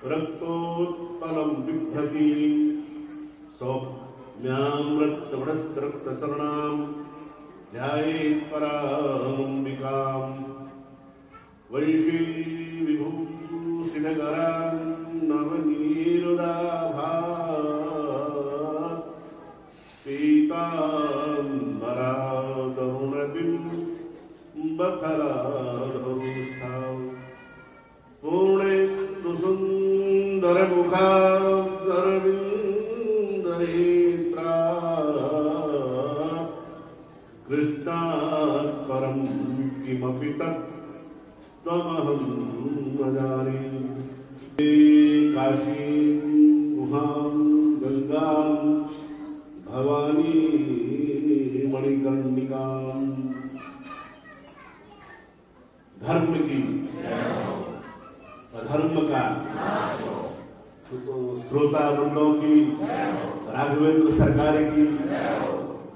रक्तोत्पलं बिभ्रति सौम्यामृतवस्त्रचरणां ध्यायेत् पराम्बिकां वैशी विभूषितकरां नवनीरुदाभात् पीताम्बरादौर्णबिम्बफलाधौष्ठां पूर्णेन्दुसुन्दरमुखादरविन्दनेत्रा कृष्णात् परं किमपि तत् त्वमहं न जाने। काशीं गुहां गंगां भवानी मणिकर्णिकां धर्म की अधर्म का श्रोता वृंदों की राघवेंद्र सरकार की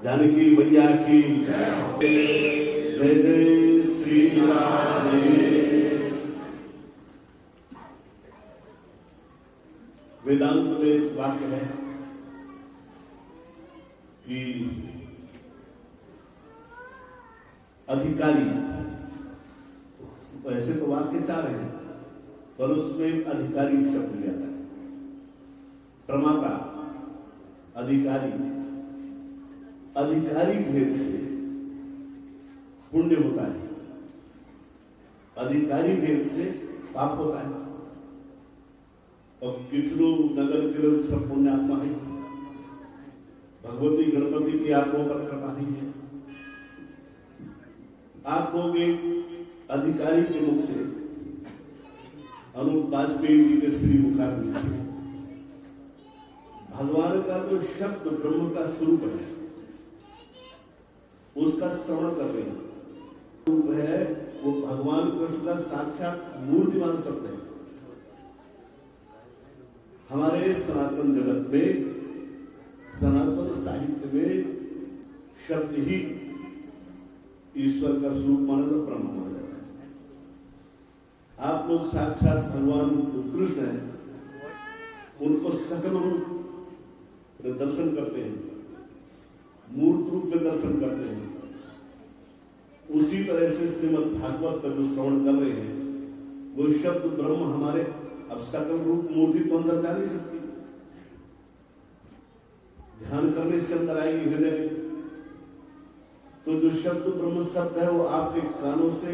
जानकी मैया की जय जय श्री राधे। वेदांत में एक वाक्य है कि अधिकारी, वैसे तो वाक्य चार हैं पर उसमें अधिकारी शब्द लिया है। प्रमाता, अधिकारी, अधिकारी भेद से पुण्य होता है, अधिकारी भेद से पाप होता है। और किचलू नगर के लोग सब पुण्यात्मा है, भगवती गणपति की आत्मा पर कृपा नहीं है। आप लोग एक अधिकारी के मुख से अनूप वाजपेयी जी के श्री मुखाग्नि से भगवान का जो शब्द ब्रह्म का स्वरूप है उसका श्रवण कर रहे हैं। है वो भगवान कृष्ण का साक्षात मूर्ति मान सकते हैं। हमारे सनातन जगत में, सनातन साहित्य में शब्द ही ईश्वर का स्वरूप माना जाता, ब्रह्म माना जाता है। आप लोग साक्षात भगवान कृष्ण हैं, उनको सकल रूप में दर्शन करते हैं, मूर्त रूप में दर्शन करते हैं। उसी तरह से श्रीमद् भागवत का जो श्रवण कर रहे हैं वो शब्द ब्रह्म हमारे अब सकल रूप मूर्ति तो अंदर जा नहीं सकती, ध्यान करने से अंदर आएगी हृदय में। तो जो शब्द ब्रह्म शब्द है वो आपके कानों से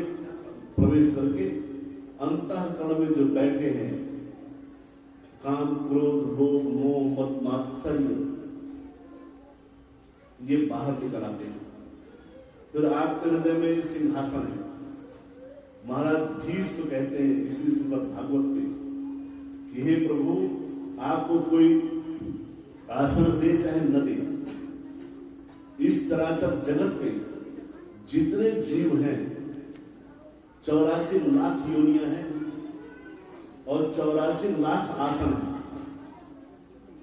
प्रवेश करके अंतःकरण में जो बैठे हैं, काम, क्रोध, लोभ, मोह, मद, मात्सर्य, ये बाहर निकल आते हैं। फिर आपके हृदय में सिंहासन है। महाराज भीष्म कहते हैं इसी श्रीमद् भागवत में कि हे प्रभु, आपको कोई आसन दे चाहे न दे, इस चराचर जगत में जितने जीव हैं 84 लाख योनियां हैं और 84 लाख आसन हैं।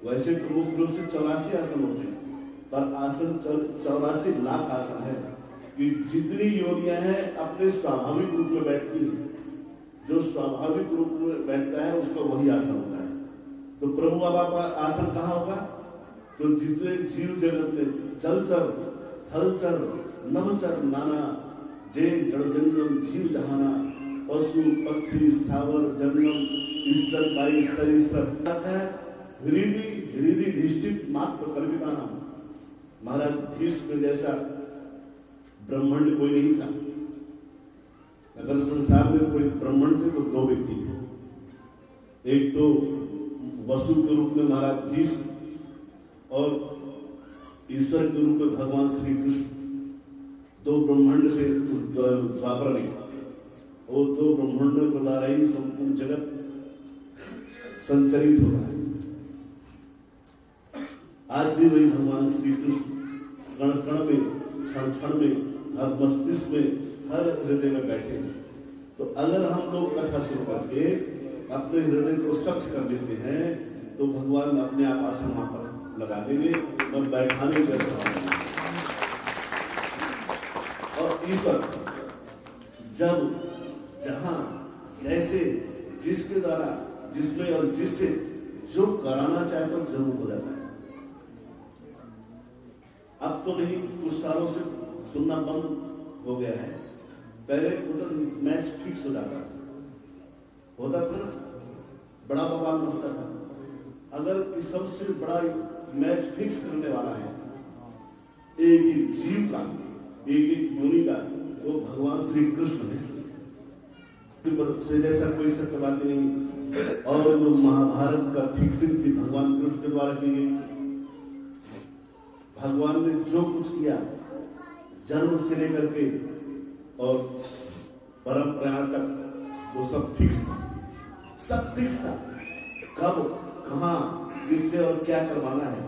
वैसे प्रमुख रूप से 84 आसन होते हैं पर आसन 84 लाख आसन है कि जितनी योनियां हैं अपने स्वाभाविक रूप में बैठती हैं। जो स्वाभाविक रूप में बैठता है उसका वही आसन होता है। तो प्रभु बाबा का आसन कहाँ होगा? तो जितने जीव जगत में जलचर, थलचर, नभचर, नाना जैन जड़ जंगम जीव जहाना, पशु पक्षी स्थावर जंगम ईश्वर बाई सरीसृप है हृदय हृदय धिष्ठित मात्र कल्पिता नाम। महाराज भीष्म जैसा ब्रह्मांड कोई नहीं था। अगर संसार में कोई ब्रह्मांड थे तो दो व्यक्ति थे। एक तो वसु के रूप में महाराज भीष्म और ईश्वर के रूप में भगवान श्री कृष्ण। दो ब्रह्मांड से द्वापर में, और दो ब्रह्मांडों के द्वारा ही संपूर्ण जगत संचरित हो रहा है। आज भी वही भगवान श्री कृष्ण कण कण में, क्षण क्षण में, हर मस्तिष्क में, हर हृदय में बैठे हैं। तो अगर हम लोग कथा शुरू करके अपने हृदय को स्वच्छ कर लेते हैं तो भगवान अपने आप आसन वहां पर लगा देंगे और बैठाने के और ईश्वर जब जहां जैसे जिसके द्वारा जिसमें और जिससे जो कराना चाहे तो जरूर हो जाता है। अब तो नहीं, कुछ सालों से सुनना बंद हो गया है। पहले उधर मैच फिक्स हो जाता होता था ना, बड़ा बवाल मचता था। अगर इस सबसे बड़ा मैच फिक्स करने वाला है एक एक जीव का, एक एक योनि का, वो भगवान श्री कृष्ण है। से जैसा कोई सत्यवाद नहीं। और जो महाभारत का फिक्सिंग थी भगवान कृष्ण के द्वारा की गई। भगवान ने जो कुछ किया जन्म से लेकर के और परंपरा तक वो सब फिक्स था, सब फिक्स था। कब, कहां, किससे और क्या करवाना है,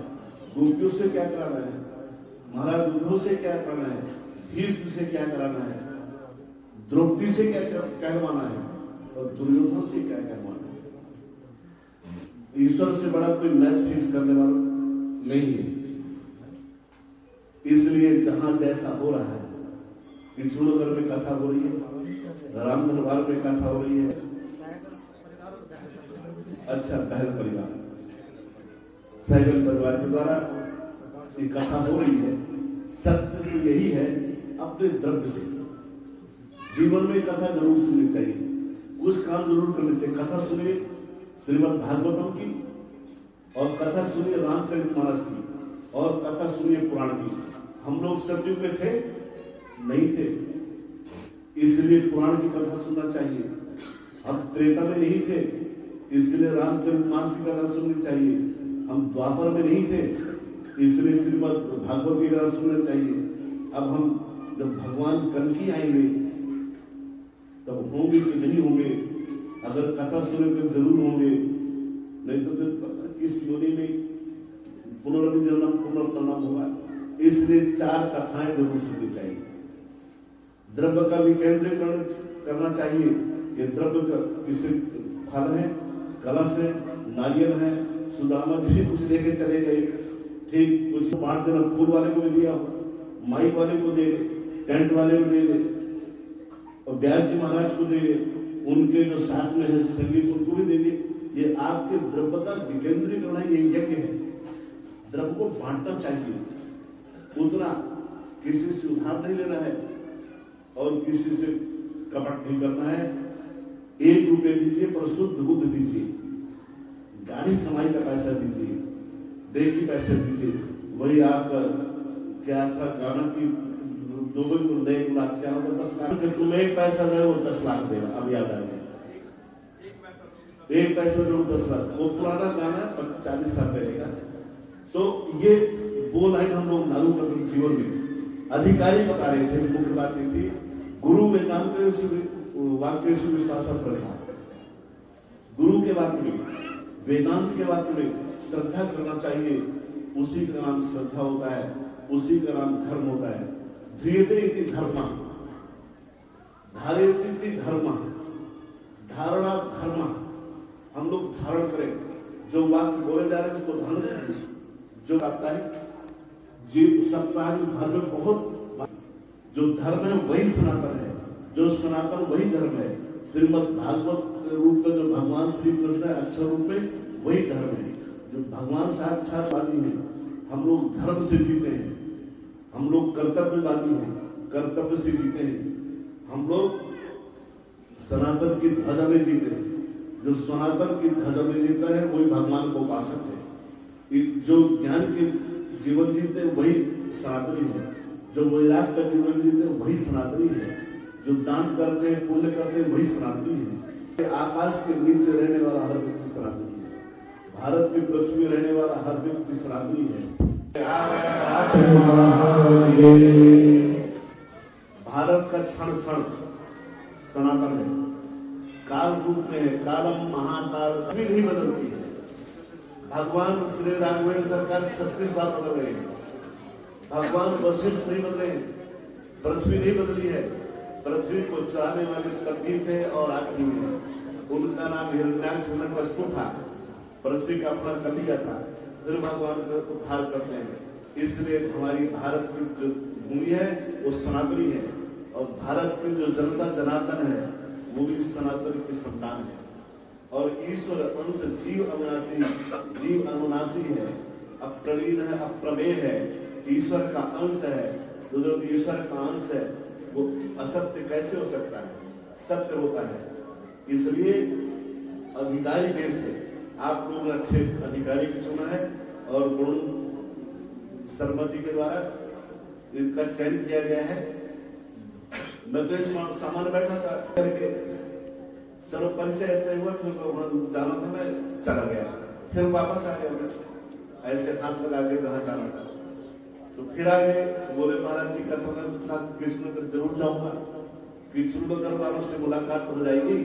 गोपियों से क्या कराना है, महाराज उद्धव से क्या करना है, भीष्म से क्या कराना है, द्रौपदी से क्या कहवाना है और दुर्योधन से क्या कहवाना है। ईश्वर से बड़ा कोई मैच फिक्स करने वाला नहीं है। इसलिए जहां जैसा हो रहा है, पिछड़ों में कथा हो रही है, राम दरबार में कथा हो रही है। अच्छा, पहल परिवार, सहगल परिवार के द्वारा ये कथा हो रही है। सत्य तो यही है, अपने द्रव्य से जीवन में कथा जरूर सुननी चाहिए, कुछ काम जरूर करने चाहिए। कथा सुनिए श्रीमद् भागवतम की, और कथा सुनिए रामचरितमानस की, और कथा सुनिए पुराण की। हम लोग सतयुग में थे नहीं थे, इसलिए पुराण की कथा सुनना चाहिए। हम त्रेता में नहीं थे, इसलिए रामचरितमानस की कथा सुननी चाहिए। हम द्वापर में नहीं थे, इसलिए श्रीमद् भागवत की कथा सुनना चाहिए। अब हम जब भगवान कल्कि आएंगे तब होंगे कि नहीं होंगे, अगर कथा सुने तो जरूर होंगे, नहीं तो फिर किस योनि में पुनर्जन्म पुनर्जन्म होगा। इसलिए 4 कथाएं जरूर सुननी चाहिए। द्रव्य का विकेंद्रीकरण करना चाहिए। ये द्रव्य का किसी फल है, कलश है, नारियल है, सुदामा जी कुछ लेके चले गए, ठीक कुछ बांट देना, फूल वाले को भी दिया, माइक वाले को दे, टेंट वाले को दे, और व्यास जी महाराज को देंगे, उनके जो साथ में है संगीत उनको भी देंगे। ये आपके द्रव्य का विकेंद्रीकरण है, ये यज्ञ है। द्रव्य को बांटना चाहिए, उतना किसी से उधार नहीं लेना है और किसी से कपट नहीं करना है। 1 रुपये दीजिए पर शुद्ध बुद्ध दीजिए, गाड़ी कमाई का पैसा दीजिए, डेली पैसे दीजिए। वही आपका क्या था गाना की 1 लाख क्या होगा, 10 लाख। तुम 1 पैसा दे वो 10 लाख देगा। अब याद आ गया, 1 पैसा दो 10 लाख। वो पुराना गाना 40 साल पहले का। तो ये वो लाइन हम लोग लागू करते जीवन में। अधिकारी बता रहे थे, मुख्य बात ये थी, गुरु वेदांत वाक्य विश्वास श्रद्धा। गुरु के वाक्य में, वेदांत के वाक्य में श्रद्धा करना चाहिए। उसी का नाम श्रद्धा होता है, उसी का नाम धर्म होता है। ध्रियते इति धर्म, धारयते इति धर्म, धारणा धर्म। हम लोग धारण करें, जो वाक्य बोले जा रहे हैं उसको धारण करें। जो आता है जीव सप्ताह धर्म बहुत, जो धर्म है वही सनातन है, जो सनातन वही धर्म है। श्रीमद् भागवत रूप में जो भगवान श्री कृष्ण है अक्षर रूप में, वही धर्म है। जो भगवान साक्षात्वादी है, हम लोग धर्म से जीते हैं, हम लोग कर्तव्यवादी हैं, कर्तव्य से जीते हैं। हम लोग सनातन की ध्वजा में जीते हैं। जो सनातन की ध्वजा में जीता है वही भगवान को उपासक है। जो ज्ञान के जीवन जीते हैं वही सनातनी है। जो वैराग का जीवन जीते हैं वही सनातनी है। जो दान करते हैं, पुण्य करते हैं, वही सनातनी है। आकाश के नीचे रहने वाला हर व्यक्ति सनातनी है। भारत की पृथ्वी रहने वाला हर व्यक्ति सनातनी है। भारत का क्षण क्षण सनातन है, काल रूप में है। कालम महाकाल कभी नहीं बदलती है। भगवान श्री राघवेंद्र सरकार 36 बार बदल रहे हैं। भगवान वशिष्ठ नहीं बदले, पृथ्वी नहीं बदली है। पृथ्वी को चलाने वाले तभी थे और आखिरी में उनका नाम हिरण्याक्ष था। पृथ्वी का अपना कर लिया था, फिर भगवान का उद्धार करते हैं। इसलिए हमारी भारत की जो भूमि है वो सनातनी है, और भारत की जो जनता जनार्दन है वो भी सनातन की संतान है। और ईश्वर अंश जीव अनुनाशी है, अप्रवीण है, अप्रमेय है, ईश्वर का अंश है। तो जो ईश्वर का अंश है वो असत्य कैसे हो सकता है? सत्य होता है। इसलिए अधिकारी देश से आप लोग अच्छे अधिकारी को चुना है और गुण सरमति के द्वारा इनका चयन किया गया है। मैं तो इस सामान बैठा था करके, चलो परिचय अच्छा हुआ, फिर वहां जाना था, मैं चला गया, फिर वापस आ गया। मैं ऐसे हाथ लगा के जहां जाना था तो फिर आ गए, बोले महाराज जी का था कृष्णनगर जरूर जाऊंगा, कृष्णनगर वालों से मुलाकात हो जाएगी।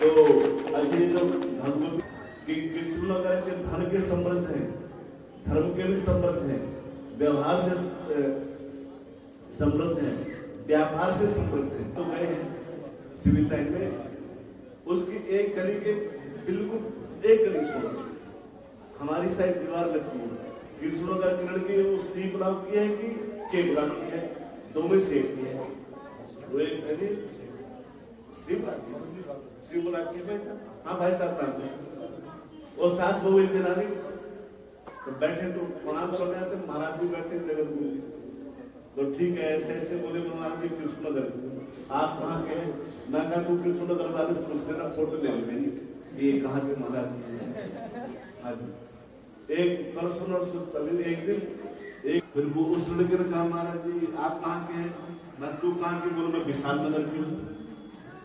तो ऐसे जो भगवत कृष्णनगर के धन के संबंध है, धर्म के भी संबंध है, व्यवहार से समृद्ध है, व्यापार से समृद्ध है। तो गए हैं सिविल लाइन में, उसकी एक गली के बिल्कुल एक गली छोड़ हमारी साइड दीवार लगती है। कृष्णनगर की लड़की वो सी ब्लॉक की है कि के ब्लॉक की है, दो में से एक की है। वो एक है सी ब्लॉक की बेटा, हाँ भाई साहब जानते हैं। वो सास बहू एक दिन आ गई तो बैठे, तो प्रणाम कर रहे थे, महाराज भी बैठे जगत गुरु जी। तो ठीक है, ऐसे ऐसे बोले महाराज जी कृष्णनगर आप कहाँ के? मैं कहा तू कृष्णनगर वाले से पूछ लेना, फोटो ले ली मेरी, ये कहाँ के महाराज जी? हाँ जी। एक परसों और कभी एक दिन एक फिर वो उस लड़के ने कहा महाराज जी आप कहाँ के हैं? मैं तू कहाँ के? बोलो मैं विशाल नगर की हूँ।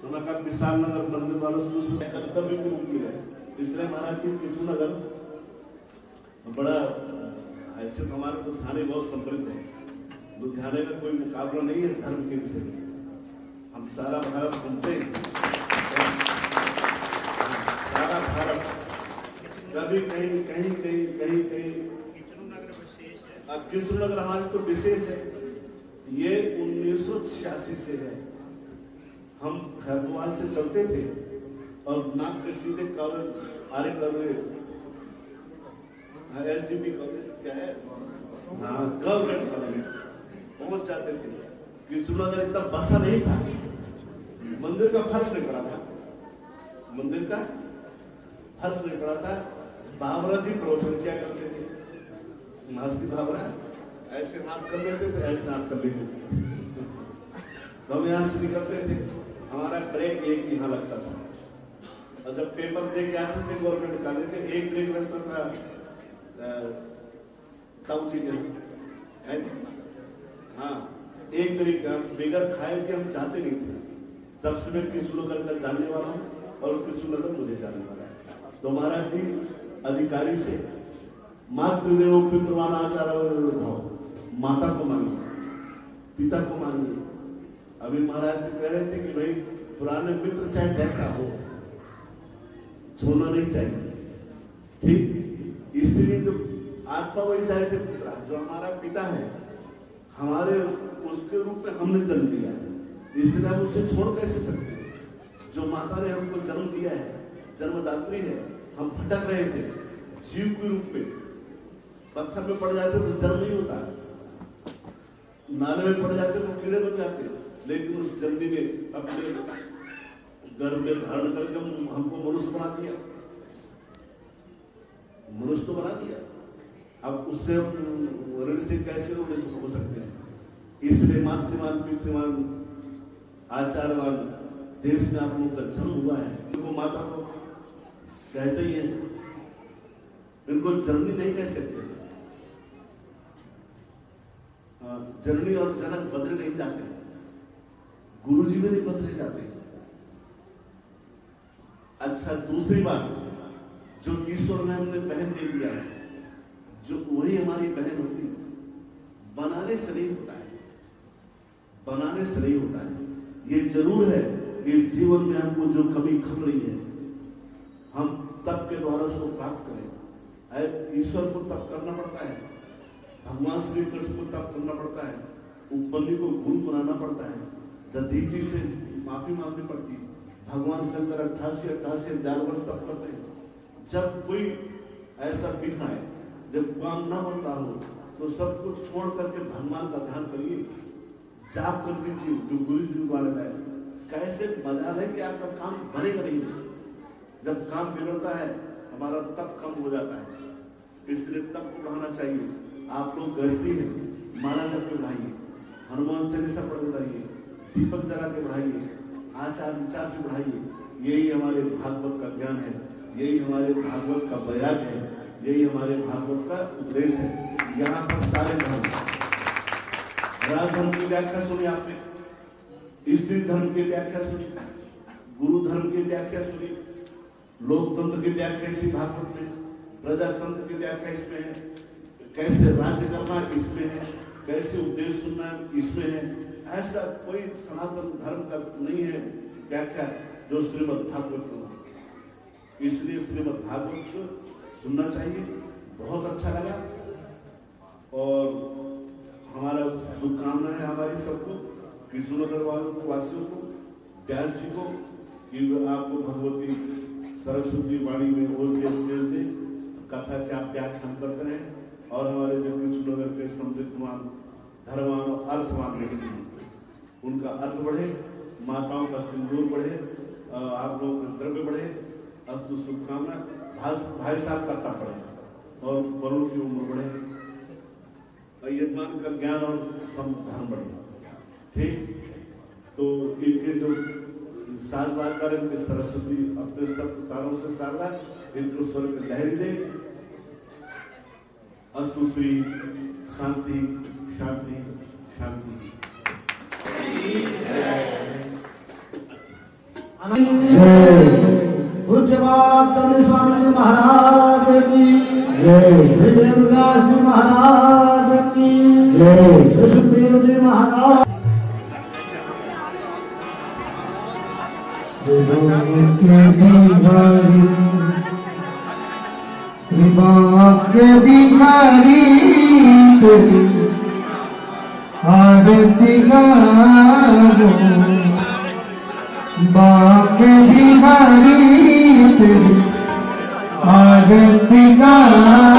तो मैं कहा विशाल नगर मंदिर वालों से पूछ लो, कर्तव्य की मुक्ति है। इसलिए महाराज जी कृष्णनगर बड़ा ऐसे तो हमारे लुधियाने बहुत समृद्ध है। लुधियाने में कोई मुकाबला नहीं है धर्म के विषय में। हम सारा भारत घूमते हैं, सारा भारत, कभी कहीं कहीं कहीं कहीं कहीं कृष्णनगर हमारे तो विशेष है। ये 1986 से है। हम खैरवाल से चलते थे और नाक के सीधे कॉलेज आरे कॉलेज, एसडीपी कॉलेज क्या है, हाँ गवर्नमेंट कॉलेज पहुंच जाते थे। कृष्णनगर इतना बसा नहीं था, मंदिर का फर्श नहीं पड़ा था, मंदिर का फर्श नहीं पड़ा था। बाबरा जी प्रवचन क्या करते थे, महर्षि बाबरा ऐसे हाथ कर लेते थे, ऐसे हाथ कर लेते थे। तो हम यहाँ से निकलते थे, हमारा ब्रेक एक यहाँ लगता था, और जब पेपर दे के आते थे गवर्नमेंट कॉलेज में, एक ब्रेक लगता था ताऊ जी ने, हाँ एक ब्रेक बेगर खाए कि हम चाहते नहीं थे। तब से मैं कृष्णनगर का जानने वाला हूँ और कृष्णनगर मुझे जानने वाला है। तो महाराज जी अधिकारी से मातृदेवो पितृवान आचार्य भाव, माता को मानिए, पिता को मानिए। अभी महाराज जी कह रहे थे कि भाई पुराने मित्र चाहे जैसा हो छोड़ना नहीं चाहिए, ठीक। इसलिए जो आत्मा वही चाहे थे पिता, जो हमारा पिता है, हमारे उसके रूप में हमने जन्म लिया है, इसलिए हम उसे छोड़ कैसे सकते हैं? जो माता ने हमको जन्म दिया है, जन्मदात्री है, हम भटक रहे थे जीव के रूप में, पत्थर में पड़ जाते तो जन्म नहीं होता, नाले में पड़ जाते तो कीड़े बन जाते, लेकिन उस जल्दी ने अपने गर्भ में धारण करके हमको मनुष्य बना दिया, मनुष्य तो बना दिया। अब उससे ऋण से कैसे हो सकते हैं? इसलिए मातृवान पितृवान आचारवान देश में आप लोगों का जन्म हुआ है। इनको माता को कहते ही है, इनको जननी नहीं कह सकते। जननी और जनक बदले नहीं जाते, गुरु जी में नहीं बदले जाते। अच्छा, दूसरी बात, जो ईश्वर ने हमने बहन दे दिया है, जो वही हमारी बहन होगी, बनाने से नहीं होता है, बनाने से नहीं होता है। ये जरूर है कि इस जीवन में हमको जो कमी खल रही है, हम तप के द्वारा उसको प्राप्त करें। ईश्वर को तप करना पड़ता है, भगवान श्री कृष्ण को तप करना पड़ता है, उपमन्यु को गुरु बनाना पड़ता है, दधीची से माफी मांगनी पड़ती है, भगवान शंकर 88,000 वर्ष तप करते हैं। जब कोई ऐसा विघ्न है, जब काम ना बन रहा हो, तो सब कुछ छोड़ करके भगवान का ध्यान करिए। जाप कर दीजिए जो गुरु जी द्वारा है। कैसे बजा लें कि आपका काम बनेगा नहीं। जब काम बिगड़ता है हमारा तप कम हो जाता है, इसलिए तप को बढ़ाना चाहिए। आप लोग गृहस्थी है, माला जप के बढ़ाइए, हनुमान चालीसा पढ़ के बढ़ाइए, दीपक जला के बढ़ाइए, आचार विचार से बढ़ाइए। यही हमारे भागवत का ज्ञान है, यही हमारे भागवत का बयान है, यही हमारे भागवत का उपदेश है। यहाँ पर सारे धर्म, राज धर्म की व्याख्या सुनी आपने, स्त्री धर्म की व्याख्या सुनी, गुरु धर्म की व्याख्या सुनी, लोकतंत्र की व्याख्या इसी भागवत में, प्रजातंत्र की व्याख्या इसमें है, कैसे राज्य करना इसमें है, कैसे उपदेश सुनना इसमें है। ऐसा कोई सनातन धर्म का नहीं है व्याख्या जो श्रीमद् भागवत को। इसलिए श्रीमद् भागवत को सुनना चाहिए। बहुत अच्छा लगा और हमारा शुभकामना है हमारी सबको, कृष्णनगर वालों को, वासियों को, व्यास जी को, कि आपको भगवती सरस्वती वाणी में वो उपदेश दे, कथा के आप व्याख्यान करते रहें और हमारे जो कृष्णनगर के समृद्धवान, धर्मवान और अर्थवान व्यक्ति हैं उनका अर्थ बढ़े, माताओं का सिंदूर बढ़े, आप लोगों का द्रव्य बढ़े। अस्तु शुभकामना। भाई साहब का तप बढ़े और बड़ों की उम्र बढ़े, यजमान का ज्ञान और धर्म बढ़े। ठीक, तो इनके जो सात बात करें कि सरस्वती अपने सब तारों से शारदा इनको स्वर्ग लहरी दे। अस्तु श्री शांति शांति शांति। जय पूज्य स्वामी जी महाराज की जय, श्री वेदव्यास जी महाराज की जय, श्री सुखदेव जी महाराज। श्री वाक्य भिखारी तेरी आरती गावो, बाके भिखारी तेरी आरती गावो।